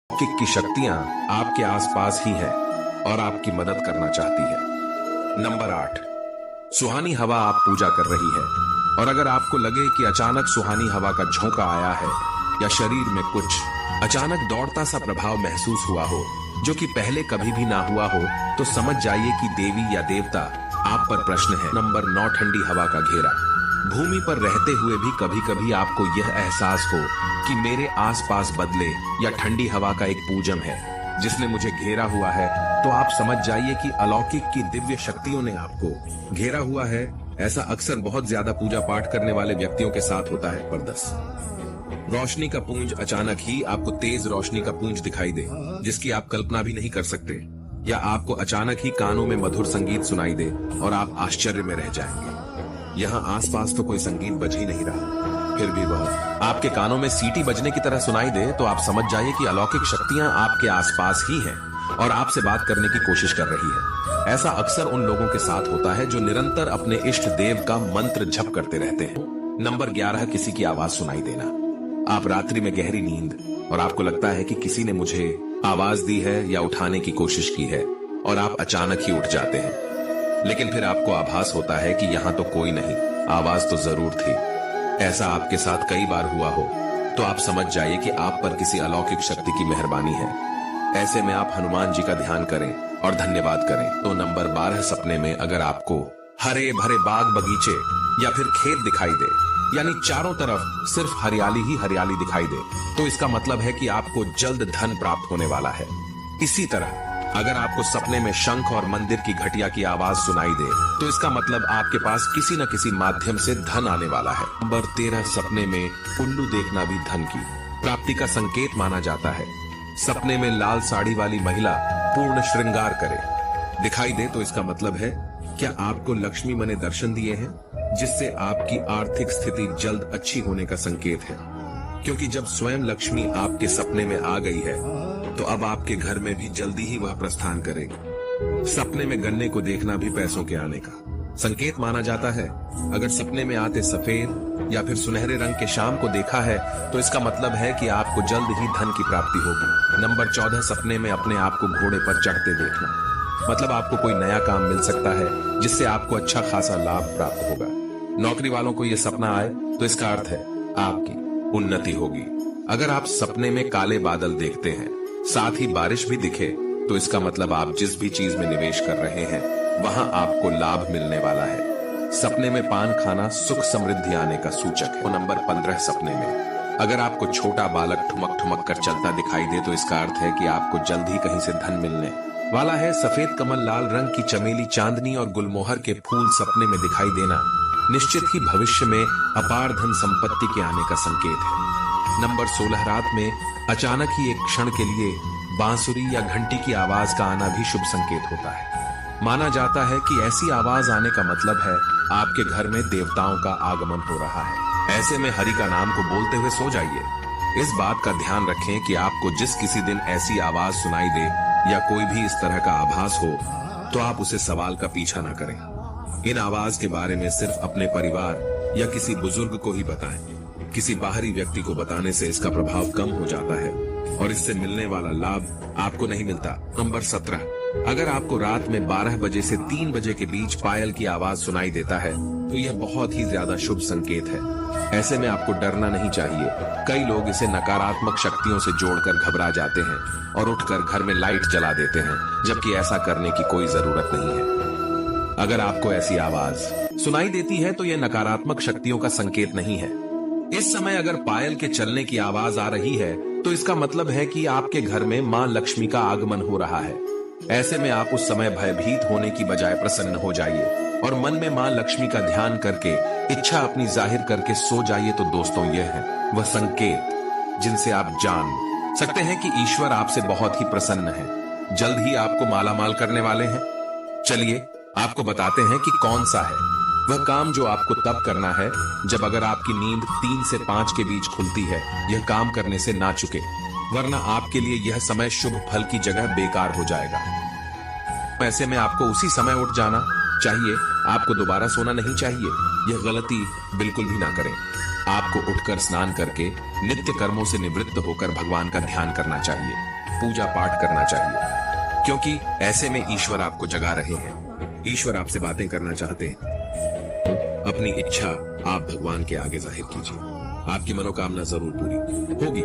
अलौकिक की शक्तियां आपके आसपास ही है और आपकी मदद करना चाहती है। नंबर 8, सुहानी हवा आप पूजा कर रही है और अगर आपको लगे कि अचानक सुहानी हवा का झोंका आया है या शरीर में कुछ अचानक दौड़ता सा प्रभाव महसूस हुआ हो जो कि पहले कभी भी ना हुआ हो, तो समझ जाइए कि देवी या देवता आप पर प्रश्न है। नंबर 9, ठंडी हवा का घेरा। भूमि पर रहते हुए भी कभी कभी आपको यह एहसास हो कि मेरे आसपास बदले या ठंडी हवा का एक पूजन है जिसने मुझे घेरा हुआ है, तो आप समझ जाइए कि अलौकिक की दिव्य शक्तियों ने आपको घेरा हुआ है। ऐसा अक्सर बहुत ज्यादा पूजा पाठ करने वाले व्यक्तियों के साथ होता है। नंबर 10, रोशनी का पुंज। अचानक ही आपको तेज रोशनी का पुंज दिखाई दे जिसकी आप कल्पना भी नहीं कर सकते, या आपको अचानक ही कानों में मधुर संगीत सुनाई दे और आप आश्चर्य में रह जाएंगे। यहाँ आसपास तो कोई संगीत बज ही नहीं रहा, फिर भी वह आपके कानों में सीटी बजने की तरह सुनाई दे, तो आप समझ जाइए कि अलौकिक शक्तियां आपके आसपास ही हैं और आपसे बात करने की कोशिश कर रही है। ऐसा अक्सर उन लोगों के साथ होता है जो निरंतर अपने इष्ट देव का मंत्र जप करते रहते हैं। नंबर 11, किसी की आवाज सुनाई देना। आप रात्रि में गहरी नींद और आपको लगता है कि किसी ने मुझे आवाज दी है या उठाने की कोशिश की है और आप अचानक ही उठ जाते हैं, लेकिन फिर आपको आभास होता है कि यहाँ तो कोई नहीं, आवाज तो जरूर थी। ऐसा आपके साथ कई बार हुआ हो तो आप समझ जाइए कि आप पर किसी अलौकिक शक्ति की मेहरबानी है। ऐसे में आप हनुमान जी का ध्यान करें और धन्यवाद करें। तो नंबर 12, सपने में अगर आपको हरे भरे बाग बगीचे या फिर खेत दिखाई दे यानी चारों तरफ सिर्फ हरियाली ही हरियाली दिखाई दे, तो इसका मतलब है कि आपको जल्द धन प्राप्त होने वाला है। इसी तरह अगर आपको सपने में शंख और मंदिर की घटिया की आवाज सुनाई दे, तो इसका मतलब आपके पास किसी न किसी माध्यम से धन आने वाला है। नंबर 13, सपने में उल्लू देखना भी धन की प्राप्ति का संकेत माना जाता है। सपने में लाल साड़ी वाली महिला पूर्ण श्रृंगार करे दिखाई दे, तो इसका मतलब है क्या आपको लक्ष्मी मां ने दर्शन दिए हैं, जिससे आपकी आर्थिक स्थिति जल्द अच्छी होने का संकेत है। क्योंकि जब स्वयं लक्ष्मी आपके सपने में आ गई है, तो अब आपके घर में भी जल्दी ही वह प्रस्थान करेगी। सपने में गन्ने को देखना भी पैसों के आने का संकेत माना जाता है। अगर सपने में आते सफेद या फिर सुनहरे रंग के शाम को देखा है, तो इसका मतलब है कि आपको जल्द ही धन की प्राप्ति होगी। नंबर 14, सपने में अपने आप को घोड़े पर चढ़ते देखना, मतलब आपको कोई नया काम मिल सकता है जिससे आपको अच्छा खासा लाभ प्राप्त होगा। नौकरी वालों को यह सपना आए तो इसका अर्थ है आपकी उन्नति होगी। अगर आप सपने में काले बादल देखते हैं, साथ ही बारिश भी दिखे, तो इसका मतलब आप जिस भी चीज में निवेश कर रहे हैं वहां आपको लाभ मिलने वाला है। सपने में पान खाना सुख समृद्धि आने का सूचक है। नंबर 15, सपने में अगर आपको छोटा बालक ठुमक ठुमक कर चलता दिखाई दे, तो इसका अर्थ है कि आपको जल्द ही कहीं से धन मिलने वाला है। सफेद कमल, लाल रंग की चमेली, चांदनी और गुलमोहर के फूल सपने में दिखाई देना निश्चित ही भविष्य में अपार धन संपत्ति के आने का संकेत है। नंबर 16, रात में अचानक ही एक क्षण के लिए बांसुरी या घंटी की आवाज का आना भी शुभ संकेत होता है। माना जाता है कि ऐसी आवाज आने का मतलब है आपके घर में देवताओं का आगमन हो रहा है। ऐसे में हरि का नाम को बोलते हुए सो जाइए। इस बात का ध्यान रखें कि आपको जिस किसी दिन ऐसी आवाज सुनाई दे या कोई भी इस तरह का आभास हो, तो आप उसे सवाल का पीछा न करें। इन आवाज के बारे में सिर्फ अपने परिवार या किसी बुजुर्ग को ही बताएं। किसी बाहरी व्यक्ति को बताने से इसका प्रभाव कम हो जाता है और इससे मिलने वाला लाभ आपको नहीं मिलता। नंबर 17, अगर आपको रात में 12 बजे से 3 बजे के बीच पायल की आवाज सुनाई देता है, तो यह बहुत ही ज्यादा शुभ संकेत है। ऐसे में आपको डरना नहीं चाहिए। कई लोग इसे नकारात्मक शक्तियों से जोड़कर घबरा जाते हैं और उठकर घर में लाइट जला देते हैं, जबकि ऐसा करने की कोई जरूरत नहीं है। अगर आपको ऐसी आवाज सुनाई देती है, तो यह नकारात्मक शक्तियों का संकेत नहीं है। इस समय अगर पायल के चलने की आवाज आ रही है, तो इसका मतलब है कि आपके घर में मां लक्ष्मी का आगमन हो रहा है। ऐसे में आप उस समय भयभीत होने की बजाय प्रसन्न हो जाइए और मन में मां लक्ष्मी का ध्यान करके इच्छा अपनी जाहिर करके सो जाइए। तो दोस्तों, यह है वह संकेत जिनसे आप जान सकते हैं कि ईश्वर आपसे बहुत ही प्रसन्न है, जल्द ही आपको मालामाल करने वाले हैं। चलिए आपको बताते हैं कि कौन सा है वह काम जो आपको तब करना है जब अगर आपकी नींद 3 से 5 के बीच खुलती है। यह काम करने से ना चुके, वरना आपके लिए यह समय शुभ फल की जगह बेकार हो जाएगा। ऐसे में आपको उसी समय उठ जाना चाहिए। आपको दोबारा सोना नहीं चाहिए। यह गलती बिल्कुल भी ना करें। आपको उठकर स्नान करके नित्य कर्मों से निवृत्त होकर भगवान का ध्यान करना चाहिए, पूजा पाठ करना चाहिए, क्योंकि ऐसे में ईश्वर आपको जगा रहे हैं। ईश्वर आपसे बातें करना चाहते हैं। अपनी इच्छा आप भगवान के आगे जाहिर कीजिए, आपकी मनोकामना जरूर पूरी होगी।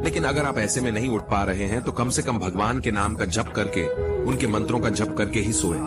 लेकिन अगर आप ऐसे में नहीं उठ पा रहे हैं, तो कम से कम भगवान के नाम का जप करके, उनके मंत्रों का जप करके ही सोएं।